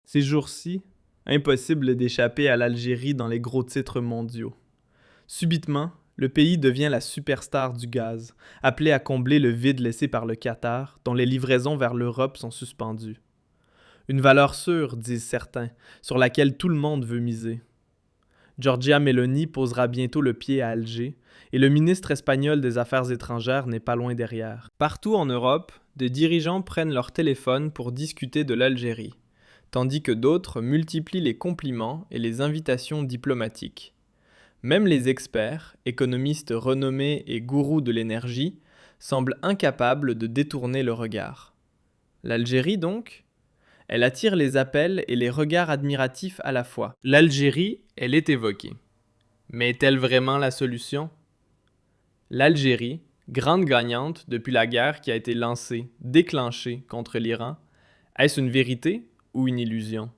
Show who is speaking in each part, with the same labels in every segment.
Speaker 1: Ces jours-ci, impossible d'échapper à l'Algérie dans les gros titres mondiaux. Subitement, le pays devient la superstar du gaz, appelé à combler le vide laissé par le Qatar, dont les livraisons vers l'Europe sont suspendues. Une valeur sûre, disent certains, sur laquelle tout le monde veut miser. Giorgia Meloni posera bientôt le pied à Alger, et le ministre espagnol des Affaires étrangères n'est pas loin derrière. Partout en Europe, des dirigeants prennent leur téléphone pour discuter de l'Algérie, tandis que d'autres multiplient les compliments et les invitations diplomatiques. Même les experts, économistes renommés et gourous de l'énergie, semblent incapables de détourner le regard. L'Algérie donc ? Elle attire les appels et les regards admiratifs à la fois. L'Algérie, elle est évoquée. Mais est-elle vraiment la solution ? L'Algérie, grande gagnante depuis la guerre qui a été déclenchée contre l'Iran, est-ce une vérité ou une illusion ?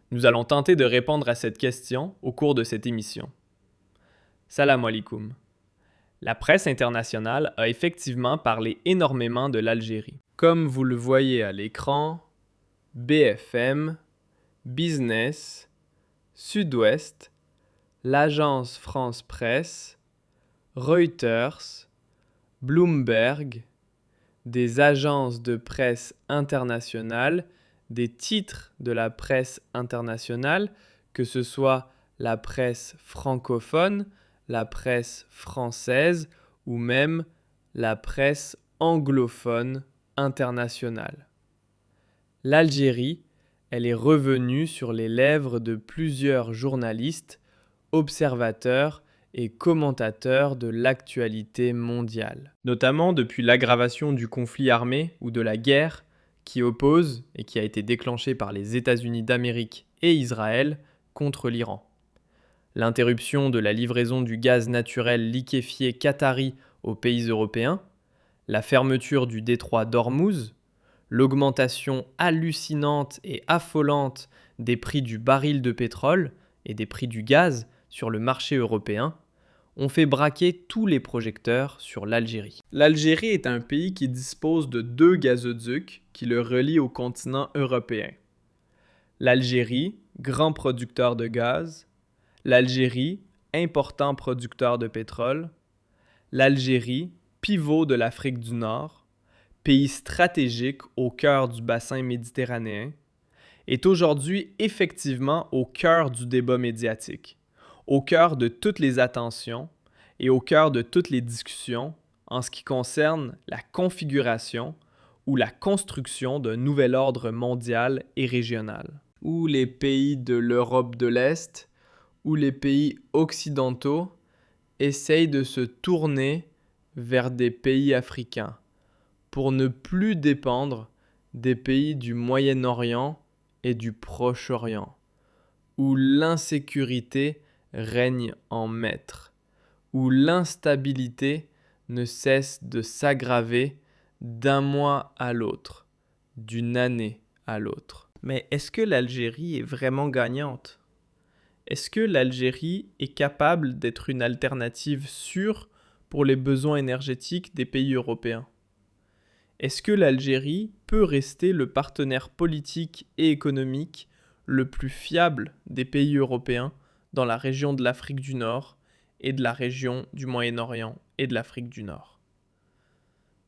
Speaker 1: Nous allons tenter de répondre à cette question au cours de cette émission. Salam alaikum. La presse internationale a effectivement parlé énormément de l'Algérie. Comme vous le voyez à l'écran, BFM, Business, Sud-Ouest, l'agence France Presse, Reuters, Bloomberg, des agences de presse internationales, des titres de la presse internationale, que ce soit la presse francophone, la presse française ou même la presse anglophone internationale. L'Algérie, elle est revenue sur les lèvres de plusieurs journalistes, observateurs et commentateurs de l'actualité mondiale. Notamment depuis l'aggravation du conflit armé ou de la guerre qui oppose et qui a été déclenchée par les États-Unis d'Amérique et Israël contre l'Iran. L'interruption de la livraison du gaz naturel liquéfié qatari aux pays européens, la fermeture du détroit d'Ormuz, l'augmentation hallucinante et affolante des prix du baril de pétrole et des prix du gaz sur le marché européen ont fait braquer tous les projecteurs sur l'Algérie. L'Algérie est un pays qui dispose de 2 gazoducs qui le relient au continent européen. L'Algérie, grand producteur de gaz, l'Algérie, important producteur de pétrole, l'Algérie, pivot de l'Afrique du Nord, pays stratégique au cœur du bassin méditerranéen, est aujourd'hui effectivement au cœur du débat médiatique, au cœur de toutes les attentions et au cœur de toutes les discussions en ce qui concerne la configuration ou la construction d'un nouvel ordre mondial et régional, où les pays de l'Europe de l'Est ou les pays occidentaux essayent de se tourner vers des pays africains pour ne plus dépendre des pays du Moyen-Orient et du Proche-Orient, où l'insécurité règne en maître, où l'instabilité ne cesse de s'aggraver d'un mois à l'autre, d'une année à l'autre. Mais est-ce que l'Algérie est vraiment gagnante ? Est-ce que l'Algérie est capable d'être une alternative sûre pour les besoins énergétiques des pays européens ? Est-ce que l'Algérie peut rester le partenaire politique et économique le plus fiable des pays européens dans la région de l'Afrique du Nord et de la région du Moyen-Orient et de l'Afrique du Nord ?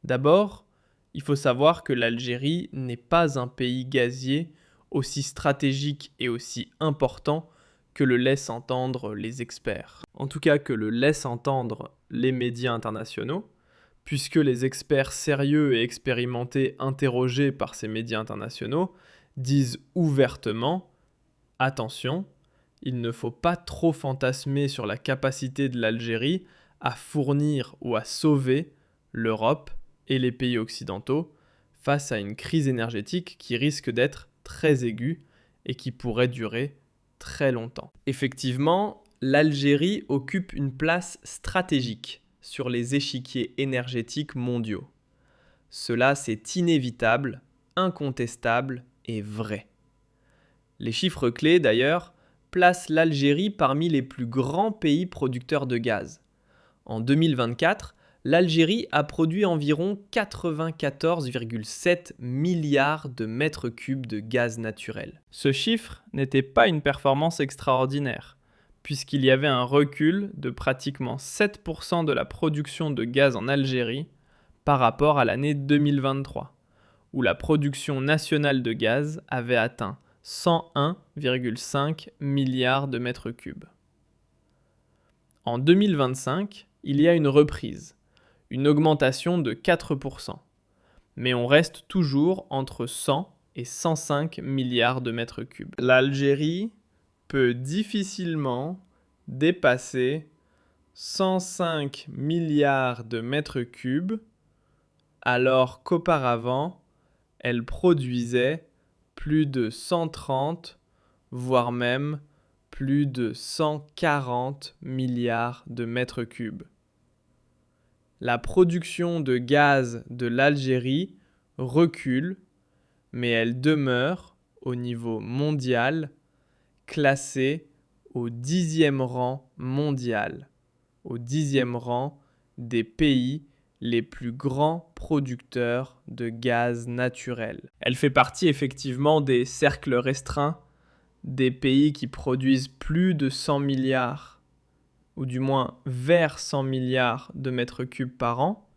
Speaker 1: D'abord, il faut savoir que l'Algérie n'est pas un pays gazier aussi stratégique et aussi important que le laissent entendre les experts. En tout cas, que le laissent entendre les médias internationaux, puisque les experts sérieux et expérimentés interrogés par ces médias internationaux disent ouvertement « Attention, il ne faut pas trop fantasmer sur la capacité de l'Algérie à fournir ou à sauver l'Europe et les pays occidentaux face à une crise énergétique qui risque d'être très aiguë et qui pourrait durer très longtemps. » Effectivement, l'Algérie occupe une place stratégique sur les échiquiers énergétiques mondiaux. Cela, c'est inévitable, incontestable et vrai. Les chiffres clés, d'ailleurs, placent l'Algérie parmi les plus grands pays producteurs de gaz. En 2024, l'Algérie a produit environ 94,7 milliards de mètres cubes de gaz naturel. Ce chiffre n'était pas une performance extraordinaire, puisqu'il y avait un recul de pratiquement 7% de la production de gaz en Algérie par rapport à l'année 2023, où la production nationale de gaz avait atteint 101,5 milliards de mètres cubes. En 2025, il y a une reprise, une augmentation de 4%, mais on reste toujours entre 100 et 105 milliards de mètres cubes. L'Algérie peut difficilement dépasser 105 milliards de mètres cubes, alors qu'auparavant, elle produisait plus de 130, voire même plus de 140 milliards de mètres cubes. La production de gaz de l'Algérie recule, mais elle demeure, au niveau mondial, classée au 10e rang mondial, au 10e rang des pays les plus grands producteurs de gaz naturel. Elle fait partie effectivement des cercles restreints des pays qui produisent plus de 100 milliards, ou du moins vers 100 milliards de mètres cubes par an,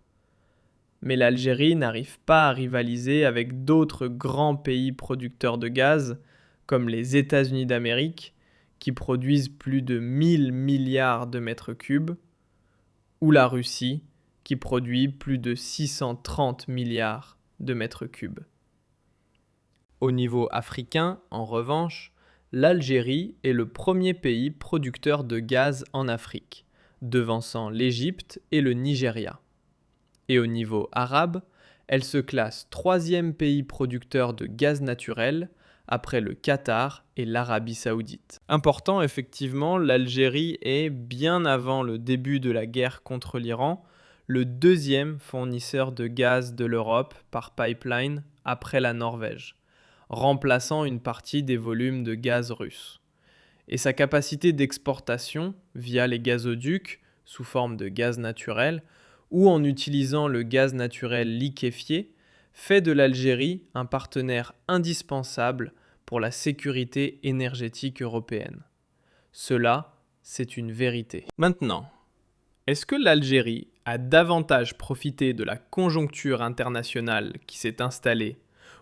Speaker 1: mais l'Algérie n'arrive pas à rivaliser avec d'autres grands pays producteurs de gaz, comme les États-Unis d'Amérique, qui produisent plus de 1000 milliards de mètres cubes, ou la Russie, qui produit plus de 630 milliards de mètres cubes. Au niveau africain, en revanche, l'Algérie est le premier pays producteur de gaz en Afrique, devançant l'Égypte et le Nigeria. Et au niveau arabe, elle se classe 3e pays producteur de gaz naturel, après le Qatar et l'Arabie Saoudite. Important, effectivement, l'Algérie est, bien avant le début de la guerre contre l'Iran, le 2e fournisseur de gaz de l'Europe par pipeline après la Norvège, remplaçant une partie des volumes de gaz russe. Et sa capacité d'exportation via les gazoducs sous forme de gaz naturel ou en utilisant le gaz naturel liquéfié fait de l'Algérie un partenaire indispensable pour la sécurité énergétique européenne. Cela, c'est une vérité. Maintenant, est-ce que l'Algérie a davantage profité de la conjoncture internationale qui s'est installée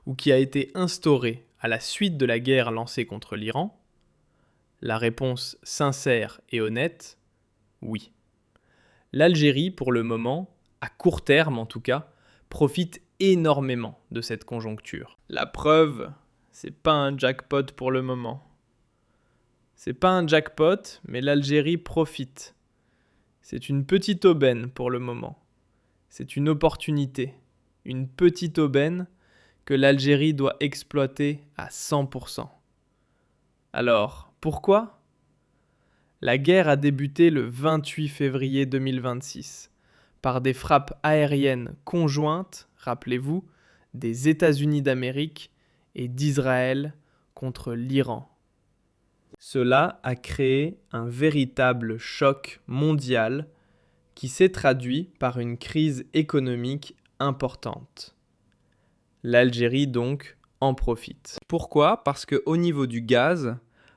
Speaker 1: ou qui a été instaurée à la suite de la guerre lancée contre l'Iran? La réponse sincère et honnête, oui. L'Algérie, pour le moment, à court terme en tout cas, profite énormément de cette conjoncture. La preuve, c'est pas un jackpot pour le moment. C'est pas un jackpot, mais l'Algérie profite. C'est une petite aubaine pour le moment. C'est une opportunité, une petite aubaine que l'Algérie doit exploiter à 100%. Alors, pourquoi ? La guerre a débuté le 28 février 2026 par des frappes aériennes conjointes, rappelez-vous, des États-Unis d'Amérique et d'Israël contre l'Iran. Cela a créé un véritable choc mondial qui s'est traduit par une crise économique importante. L'Algérie donc en profite. Pourquoi ? Parce qu'au niveau du gaz,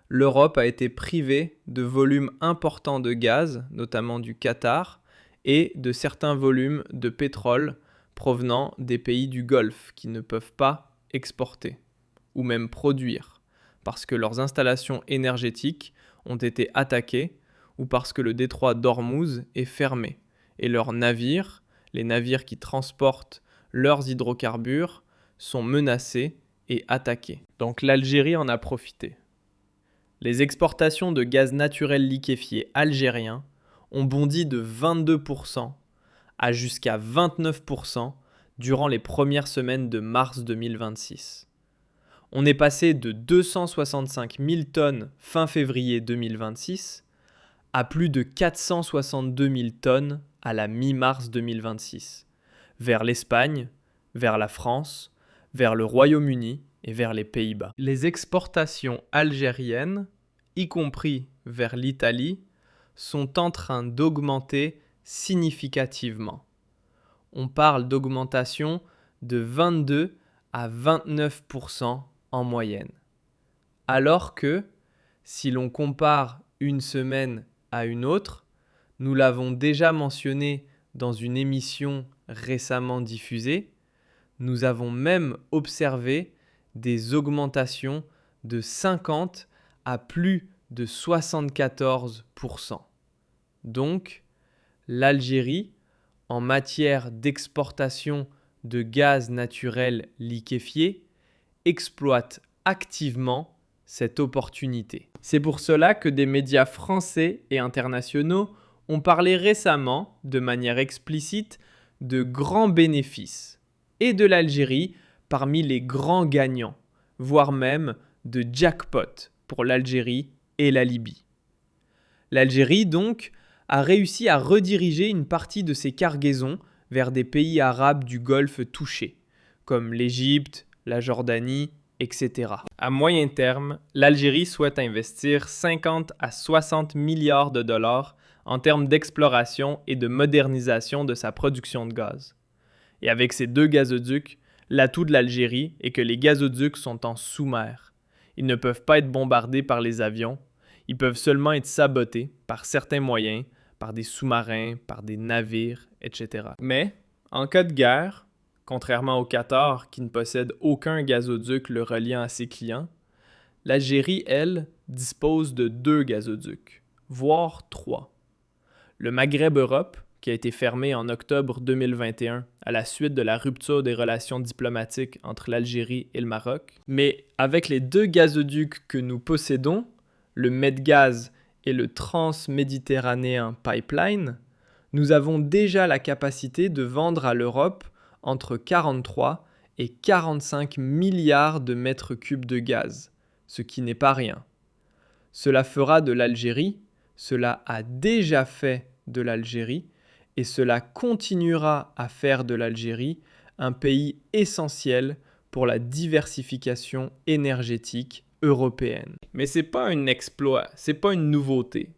Speaker 1: l'Europe a été privée de volumes importants de gaz, notamment du Qatar, et de certains volumes de pétrole provenant des pays du Golfe qui ne peuvent pas exporter ou même produire parce que leurs installations énergétiques ont été attaquées ou parce que le détroit d'Ormuz est fermé et leurs navires, les navires qui transportent leurs hydrocarbures, sont menacés et attaqués. Donc l'Algérie en a profité. Les exportations de gaz naturel liquéfié algérien ont bondi de 22% à jusqu'à 29% durant les premières semaines de mars 2026. On est passé de 265 000 tonnes fin février 2026 à plus de 462 000 tonnes à la mi-mars 2026, vers l'Espagne, vers la France, vers le Royaume-Uni et vers les Pays-Bas. Les exportations algériennes, y compris vers l'Italie, sont en train d'augmenter significativement. on parle d'augmentation de 22 à 29% en moyenne. Alors que, si l'on compare une semaine à une autre, nous l'avons déjà mentionné dans une émission récemment diffusée, nous avons même observé des augmentations de 50 à plus de 74%. Donc, l'Algérie, en matière d'exportation de gaz naturel liquéfié, exploite activement cette opportunité. C'est pour cela que des médias français et internationaux ont parlé récemment, de manière explicite, de grands bénéfices et de l'Algérie parmi les grands gagnants, voire même de jackpot pour l'Algérie et la Libye. L'Algérie, donc, a réussi à rediriger une partie de ses cargaisons vers des pays arabes du Golfe touchés, comme l'Égypte, la Jordanie, etc. À moyen terme, l'Algérie souhaite investir 50 à 60 milliards de dollars en termes d'exploration et de modernisation de sa production de gaz. Et avec ces 2 gazoducs, l'atout de l'Algérie est que les gazoducs sont en sous-mer. Ils ne peuvent pas être bombardés par les avions, ils peuvent seulement être sabotés par certains moyens, par des sous-marins, par des navires, etc. Mais, en cas de guerre, contrairement au Qatar qui ne possède aucun gazoduc le reliant à ses clients, l'Algérie, elle, dispose de 2 gazoducs, voire 3. Le Maghreb Europe, qui a été fermé en octobre 2021 à la suite de la rupture des relations diplomatiques entre l'Algérie et le Maroc. Mais avec les 2 gazoducs que nous possédons, le Medgaz et le Trans-Méditerranéen Pipeline, nous avons déjà la capacité de vendre à l'Europe entre 43 et 45 milliards de mètres cubes de gaz, ce qui n'est pas rien. Cela fera de l'Algérie, cela a déjà fait de l'Algérie, et cela continuera à faire de l'Algérie un pays essentiel pour la diversification énergétique européenne. Mais c'est pas un exploit, c'est pas une nouveauté.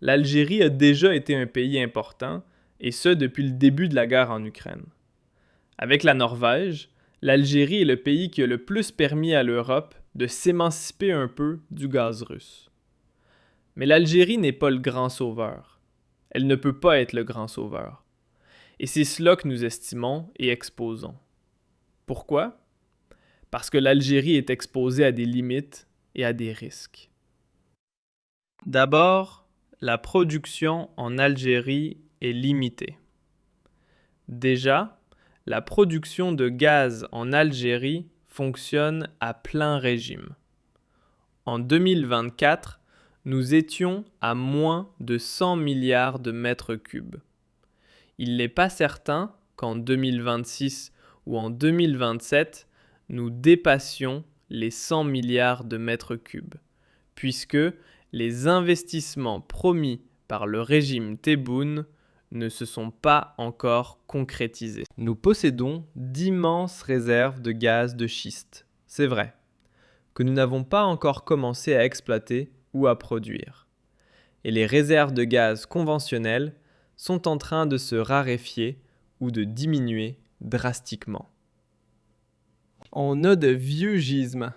Speaker 1: L'Algérie a déjà été un pays important, et ce depuis le début de la guerre en Ukraine. Avec la Norvège, l'Algérie est le pays qui a le plus permis à l'Europe de s'émanciper un peu du gaz russe. Mais l'Algérie n'est pas le grand sauveur. Elle ne peut pas être le grand sauveur. Et c'est cela que nous estimons et exposons. Pourquoi? Parce que l'Algérie est exposée à des limites et à des risques. D'abord, la production en Algérie est limitée. Déjà, la production de gaz en Algérie fonctionne à plein régime. En 2024, nous étions à moins de 100 milliards de mètres cubes. Il n'est pas certain qu'en 2026 ou en 2027, nous dépassions les 100 milliards de mètres cubes, puisque les investissements promis par le régime Tebboune ne se sont pas encore concrétisés. Nous possédons d'immenses réserves de gaz de schiste, c'est vrai, que nous n'avons pas encore commencé à exploiter ou à produire. Et les réserves de gaz conventionnelles sont en train de se raréfier ou de diminuer drastiquement. On a de vieux gisements,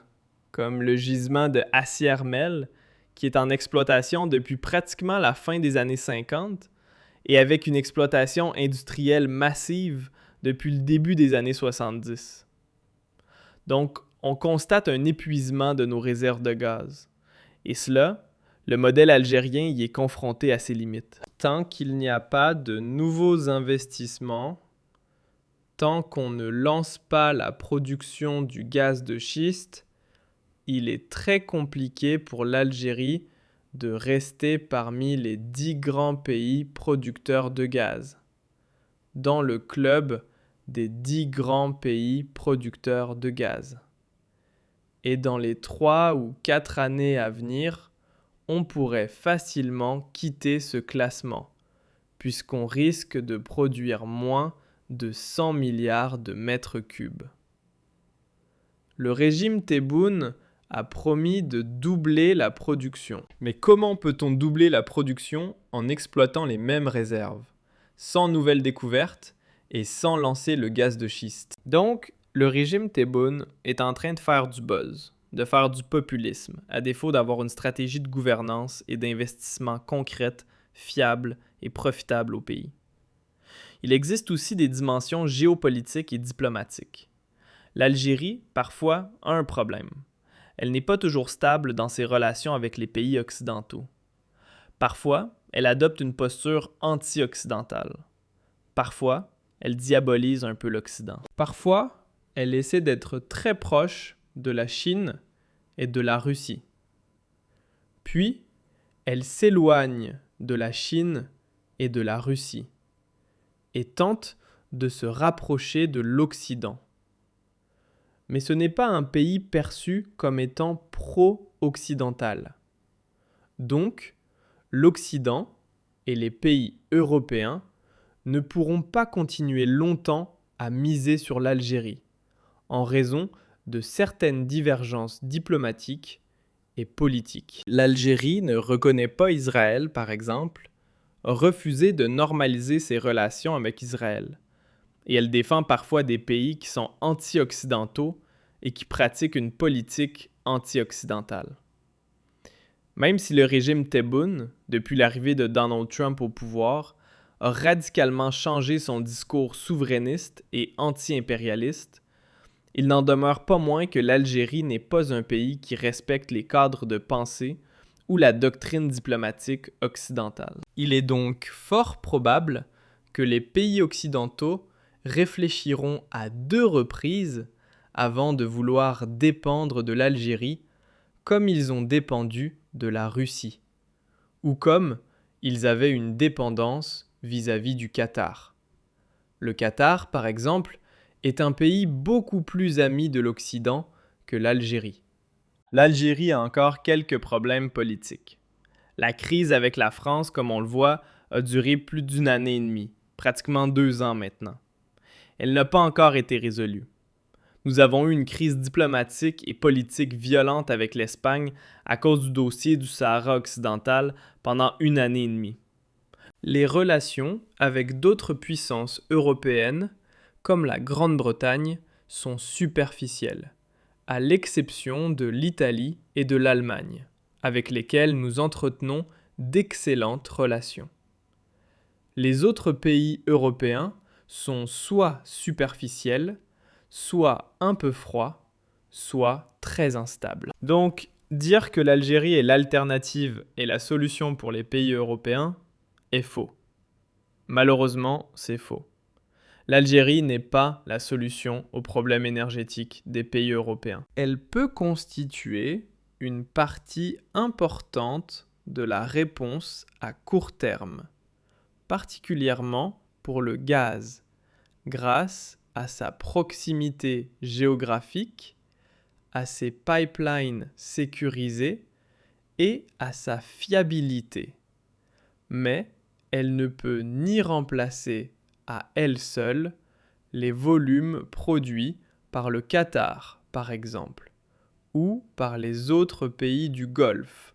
Speaker 1: comme le gisement de Acier-Mel, qui est en exploitation depuis pratiquement la fin des années 50 et avec une exploitation industrielle massive depuis le début des années 70. Donc, on constate un épuisement de nos réserves de gaz. Et cela, le modèle algérien y est confronté à ses limites. Tant qu'il n'y a pas de nouveaux investissements, tant qu'on ne lance pas la production du gaz de schiste, il est très compliqué pour l'Algérie de rester parmi les 10 grands pays producteurs de gaz, dans le club des 10 grands pays producteurs de gaz. Et dans les 3 ou 4 années à venir, on pourrait facilement quitter ce classement, puisqu'on risque de produire moins de 100 milliards de mètres cubes. Le régime Tebboune a promis de doubler la production. Mais comment peut-on doubler la production en exploitant les mêmes réserves, sans nouvelles découvertes et sans lancer le gaz de schiste. Donc, le régime Tebboune est en train de faire du buzz, de faire du populisme, à défaut d'avoir une stratégie de gouvernance et d'investissement concrète, fiable et profitable au pays. Il existe aussi des dimensions géopolitiques et diplomatiques. L'Algérie, parfois, a un problème. Elle n'est pas toujours stable dans ses relations avec les pays occidentaux. Parfois, elle adopte une posture anti-occidentale. Parfois, elle diabolise un peu l'Occident. Parfois, elle essaie d'être très proche de la Chine et de la Russie. Puis, elle s'éloigne de la Chine et de la Russie et tente de se rapprocher de l'Occident. Mais ce n'est pas un pays perçu comme étant pro-occidental. Donc, l'Occident et les pays européens ne pourront pas continuer longtemps à miser sur l'Algérie, en raison de certaines divergences diplomatiques et politiques. L'Algérie ne reconnaît pas Israël, par exemple, a refusé de normaliser ses relations avec Israël, et elle défend parfois des pays qui sont anti-occidentaux et qui pratiquent une politique anti-occidentale. Même si le régime Tebboune, depuis l'arrivée de Donald Trump au pouvoir, a radicalement changé son discours souverainiste et anti-impérialiste, il n'en demeure pas moins que l'Algérie n'est pas un pays qui respecte les cadres de pensée ou la doctrine diplomatique occidentale. Il est donc fort probable que les pays occidentaux réfléchiront à 2 reprises avant de vouloir dépendre de l'Algérie comme ils ont dépendu de la Russie, ou comme ils avaient une dépendance vis-à-vis du Qatar. Le Qatar, par exemple, est un pays beaucoup plus ami de l'Occident que l'Algérie. L'Algérie a encore quelques problèmes politiques. La crise avec la France, comme on le voit, a duré plus d'1 année et demie, pratiquement 2 ans maintenant. Elle n'a pas encore été résolue. Nous avons eu une crise diplomatique et politique violente avec l'Espagne à cause du dossier du Sahara occidental pendant 1 année et demie. Les relations avec d'autres puissances européennes, comme la Grande-Bretagne, sont superficielles, à l'exception de l'Italie et de l'Allemagne, avec lesquelles nous entretenons d'excellentes relations. Les autres pays européens sont soit superficiels, soit un peu froids, soit très instables. Donc, dire que l'Algérie est l'alternative et la solution pour les pays européens est faux. Malheureusement, c'est faux. L'Algérie n'est pas la solution aux problèmes énergétiques des pays européens. Elle peut constituer une partie importante de la réponse à court terme, particulièrement pour le gaz, grâce à sa proximité géographique, à ses pipelines sécurisés et à sa fiabilité. Mais elle ne peut ni remplacer à elle seule les volumes produits par le Qatar, par exemple, ou par les autres pays du Golfe,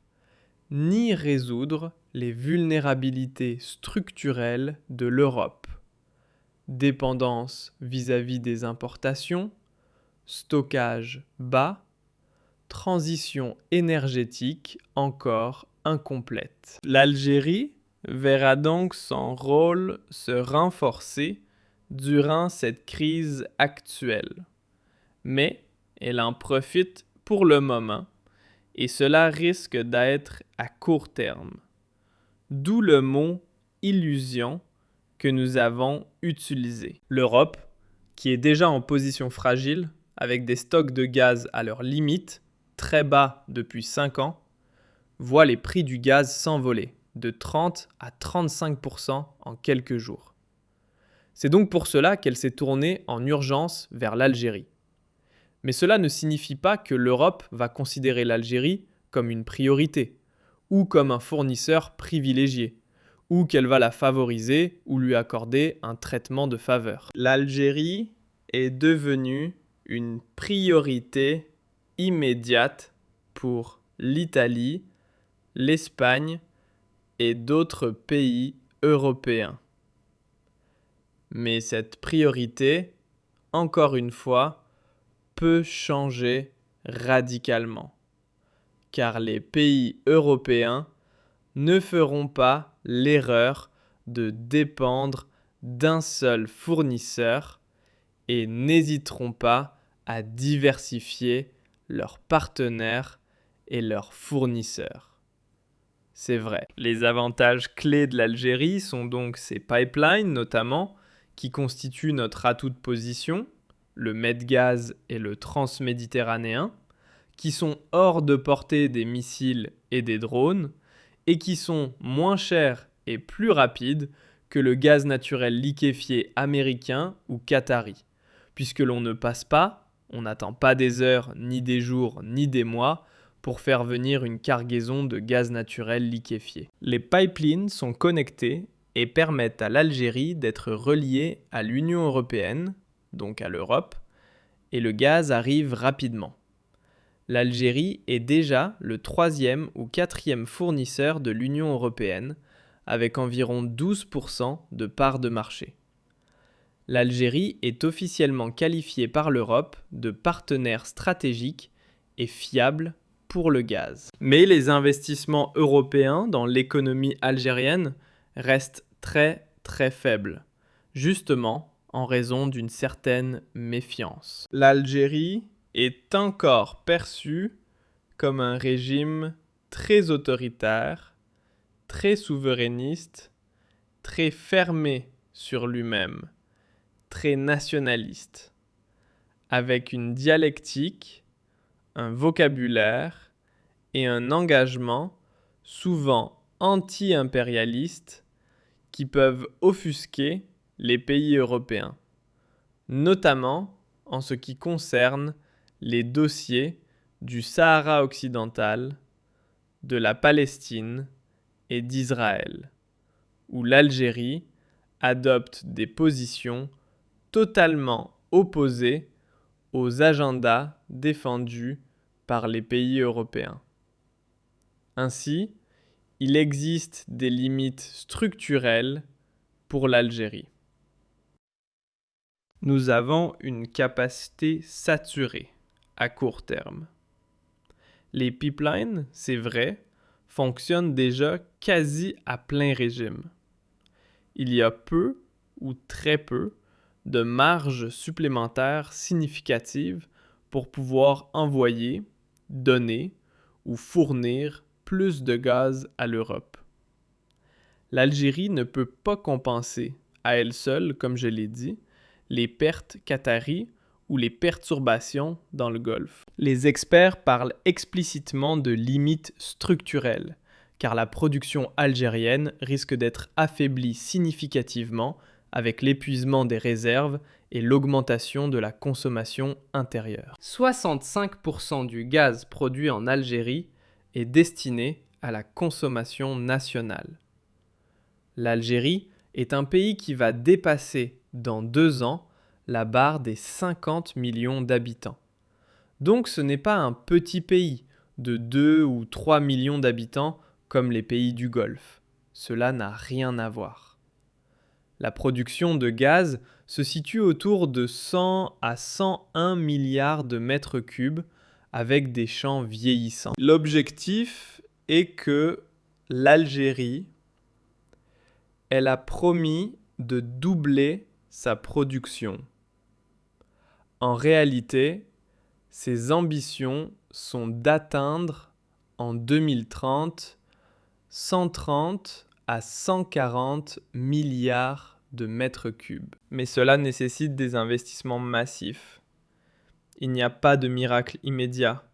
Speaker 1: ni résoudre les vulnérabilités structurelles de l'Europe. Dépendance vis-à-vis des importations, stockage bas, transition énergétique encore incomplète. L'Algérie verra donc son rôle se renforcer durant cette crise actuelle. Mais elle en profite pour le moment et cela risque d'être à court terme. D'où le mot illusion que nous avons utilisé. L'Europe, qui est déjà en position fragile, avec des stocks de gaz à leur limite, très bas depuis 5 ans, voit les prix du gaz s'envoler de 30 à 35% en quelques jours. C'est donc pour cela qu'elle s'est tournée en urgence vers l'Algérie. Mais cela ne signifie pas que l'Europe va considérer l'Algérie comme une priorité, ou comme un fournisseur privilégié, ou qu'elle va la favoriser ou lui accorder un traitement de faveur. L'Algérie est devenue une priorité immédiate pour l'Italie, l'Espagne et d'autres pays européens. Mais cette priorité, encore une fois, peut changer radicalement, car les pays européens ne feront pas l'erreur de dépendre d'un seul fournisseur et n'hésiteront pas à diversifier leurs partenaires et leurs fournisseurs. C'est vrai. Les avantages clés de l'Algérie sont donc ces pipelines notamment, qui constituent notre atout de position, le Medgaz et le transméditerranéen, qui sont hors de portée des missiles et des drones, et qui sont moins chers et plus rapides que le gaz naturel liquéfié américain ou qatari, puisque l'on ne passe pas, on n'attend pas des heures, ni des jours, ni des mois, pour faire venir une cargaison de gaz naturel liquéfié. Les pipelines sont connectés et permettent à l'Algérie d'être reliée à l'Union européenne, donc à l'Europe, et le gaz arrive rapidement. L'Algérie est déjà le 3e ou 4e fournisseur de l'Union européenne, avec environ 12% de part de marché. L'Algérie est officiellement qualifiée par l'Europe de partenaire stratégique et fiable pour le gaz. Mais les investissements européens dans l'économie algérienne restent très très faibles, justement en raison d'une certaine méfiance. L'Algérie est encore perçue comme un régime très autoritaire, très souverainiste, très fermé sur lui-même, très nationaliste, avec une dialectique, un vocabulaire et un engagement souvent anti-impérialistes qui peuvent offusquer les pays européens, notamment en ce qui concerne les dossiers du Sahara occidental, de la Palestine et d'Israël, où l'Algérie adopte des positions totalement opposées aux agendas défendus par les pays européens. Ainsi, il existe des limites structurelles pour l'Algérie. Nous avons une capacité saturée à court terme. Les pipelines, c'est vrai, fonctionnent déjà quasi à plein régime. Il y a peu ou très peu de marge supplémentaire significative pour pouvoir envoyer, donner ou fournir plus de gaz à l'Europe. L'Algérie ne peut pas compenser, à elle seule, comme je l'ai dit, les pertes qataries ou les perturbations dans le Golfe. Les experts parlent explicitement de limites structurelles, car la production algérienne risque d'être affaiblie significativement avec l'épuisement des réserves et l'augmentation de la consommation intérieure. 65% du gaz produit en Algérie est destiné à la consommation nationale. L'Algérie est un pays qui va dépasser dans 2 ans la barre des 50 millions d'habitants. Donc ce n'est pas un petit pays de 2 ou 3 millions d'habitants comme les pays du Golfe. Cela n'a rien à voir. La production de gaz se situe autour de 100 à 101 milliards de mètres cubes avec des champs vieillissants. L'objectif est que l'Algérie, elle a promis de doubler sa production. En réalité, ses ambitions sont d'atteindre en 2030 130 à 140 milliards de mètres cubes. Mais cela nécessite des investissements massifs. Il n'y a pas de miracle immédiat,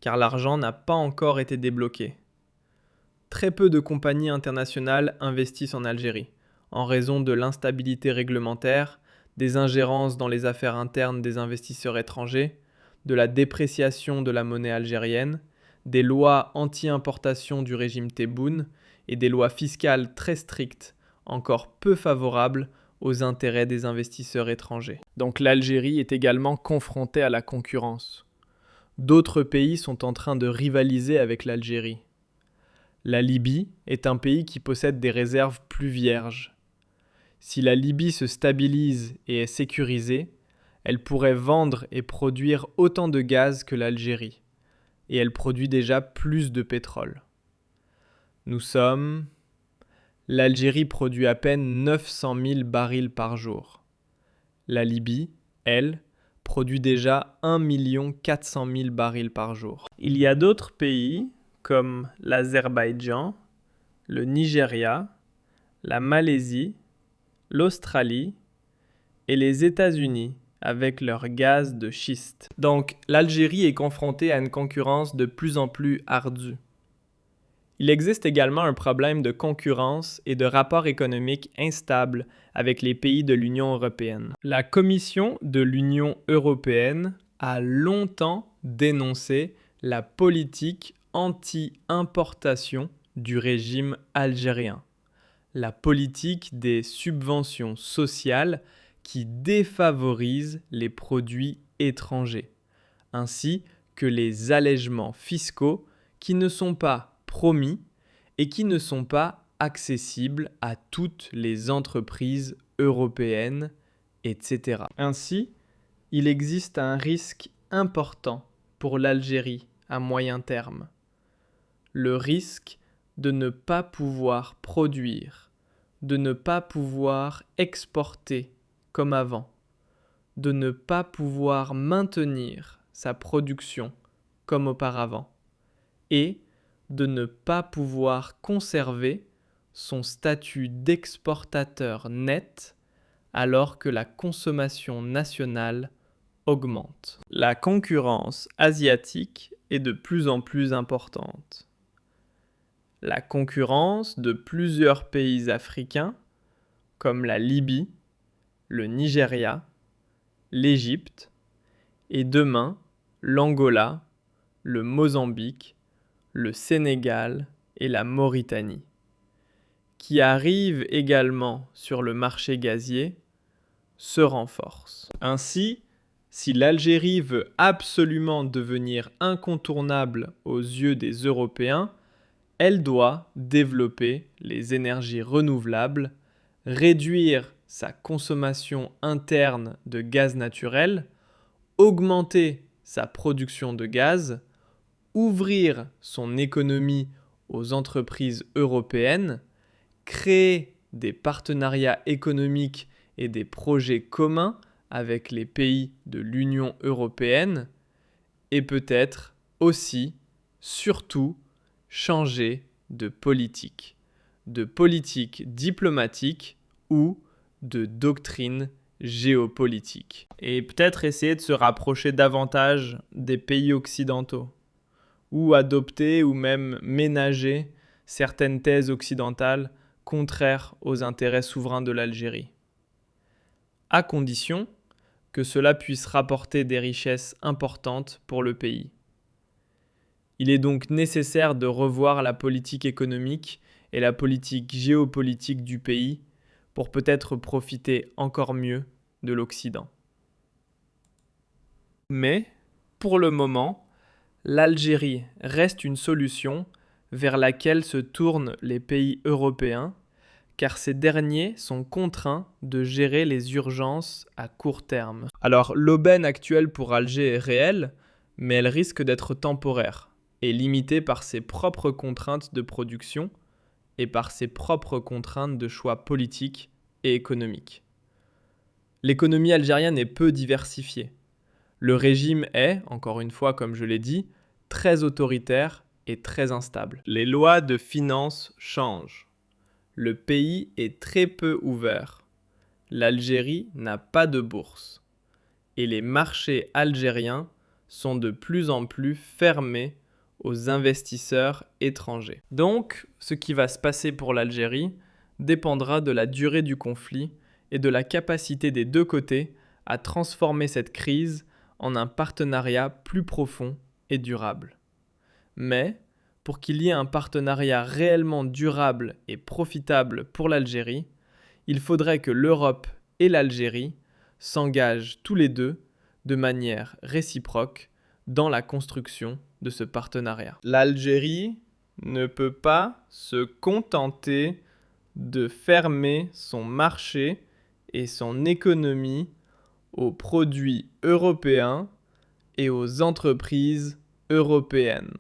Speaker 1: car l'argent n'a pas encore été débloqué. Très peu de compagnies internationales investissent en Algérie, en raison de l'instabilité réglementaire, des ingérences dans les affaires internes des investisseurs étrangers, de la dépréciation de la monnaie algérienne, des lois anti-importation du régime Tebboune et des lois fiscales très strictes, encore peu favorables aux intérêts des investisseurs étrangers. Donc l'Algérie est également confrontée à la concurrence. D'autres pays sont en train de rivaliser avec l'Algérie. La Libye est un pays qui possède des réserves plus vierges. Si la Libye se stabilise et est sécurisée, elle pourrait vendre et produire autant de gaz que l'Algérie, et elle produit déjà plus de pétrole. L'Algérie produit à peine 900 000 barils par jour. La Libye, elle, produit déjà 1 400 000 barils par jour. Il y a d'autres pays comme l'Azerbaïdjan, le Nigeria, la Malaisie, l'Australie et les États-Unis avec leur gaz de schiste. Donc, l'Algérie est confrontée à une concurrence de plus en plus ardue. Il existe également un problème de concurrence et de rapports économiques instables avec les pays de l'Union européenne. La Commission de l'Union européenne a longtemps dénoncé la politique anti-importation du régime algérien, la politique des subventions sociales qui défavorise les produits étrangers, ainsi que les allègements fiscaux qui ne sont pas promis et qui ne sont pas accessibles à toutes les entreprises européennes, etc. Ainsi, il existe un risque important pour l'Algérie à moyen terme. Le risque de ne pas pouvoir produire, de ne pas pouvoir exporter comme avant, de ne pas pouvoir maintenir sa production comme auparavant, et de ne pas pouvoir conserver son statut d'exportateur net alors que la consommation nationale augmente. La concurrence asiatique est de plus en plus importante. La concurrence de plusieurs pays africains comme la Libye, le Nigeria, l'Égypte et demain l'Angola, le Mozambique, le Sénégal et la Mauritanie, qui arrivent également sur le marché gazier, se renforcent. Ainsi, si l'Algérie veut absolument devenir incontournable aux yeux des Européens, elle doit développer les énergies renouvelables, réduire sa consommation interne de gaz naturel, augmenter sa production de gaz, ouvrir son économie aux entreprises européennes, créer des partenariats économiques et des projets communs avec les pays de l'Union européenne et peut-être aussi, surtout, changer de politique diplomatique ou de doctrine géopolitique. Et peut-être essayer de se rapprocher davantage des pays occidentaux, ou adopter ou même ménager certaines thèses occidentales contraires aux intérêts souverains de l'Algérie, à condition que cela puisse rapporter des richesses importantes pour le pays. Il est donc nécessaire de revoir la politique économique et la politique géopolitique du pays pour peut-être profiter encore mieux de l'Occident. Mais, pour le moment, l'Algérie reste une solution vers laquelle se tournent les pays européens, car ces derniers sont contraints de gérer les urgences à court terme. Alors, l'aubaine actuelle pour Alger est réelle, mais elle risque d'être temporaire et limitée par ses propres contraintes de production et par ses propres contraintes de choix politiques et économiques. L'économie algérienne est peu diversifiée. Le régime est, encore une fois comme je l'ai dit, très autoritaire et très instable. Les lois de finances changent. Le pays est très peu ouvert. L'Algérie n'a pas de bourse. Et les marchés algériens sont de plus en plus fermés aux investisseurs étrangers. Donc, ce qui va se passer pour l'Algérie dépendra de la durée du conflit et de la capacité des deux côtés à transformer cette crise en un partenariat plus profond et durable. Mais, pour qu'il y ait un partenariat réellement durable et profitable pour l'Algérie, il faudrait que l'Europe et l'Algérie s'engagent tous les deux de manière réciproque dans la construction de ce partenariat. L'Algérie ne peut pas se contenter de fermer son marché et son économie aux produits européens et aux entreprises européennes,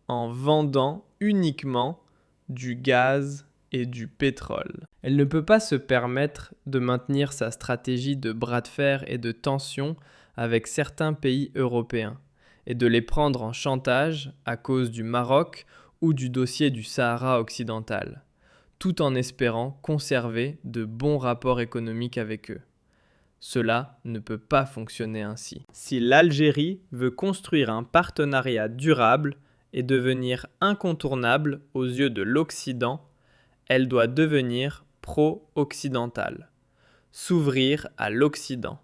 Speaker 1: en vendant uniquement du gaz et du pétrole. Elle ne peut pas se permettre de maintenir sa stratégie de bras de fer et de tension avec certains pays européens et de les prendre en chantage à cause du Maroc ou du dossier du Sahara occidental, tout en espérant conserver de bons rapports économiques avec eux. Cela ne peut pas fonctionner ainsi. Si l'Algérie veut construire un partenariat durable et devenir incontournable aux yeux de l'Occident, elle doit devenir pro-occidentale, s'ouvrir à l'Occident,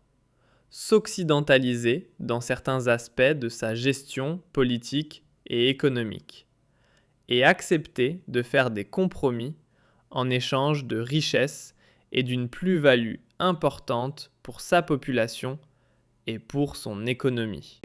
Speaker 1: s'occidentaliser dans certains aspects de sa gestion politique et économique, et accepter de faire des compromis en échange de richesses et d'une plus-value importante pour sa population et pour son économie.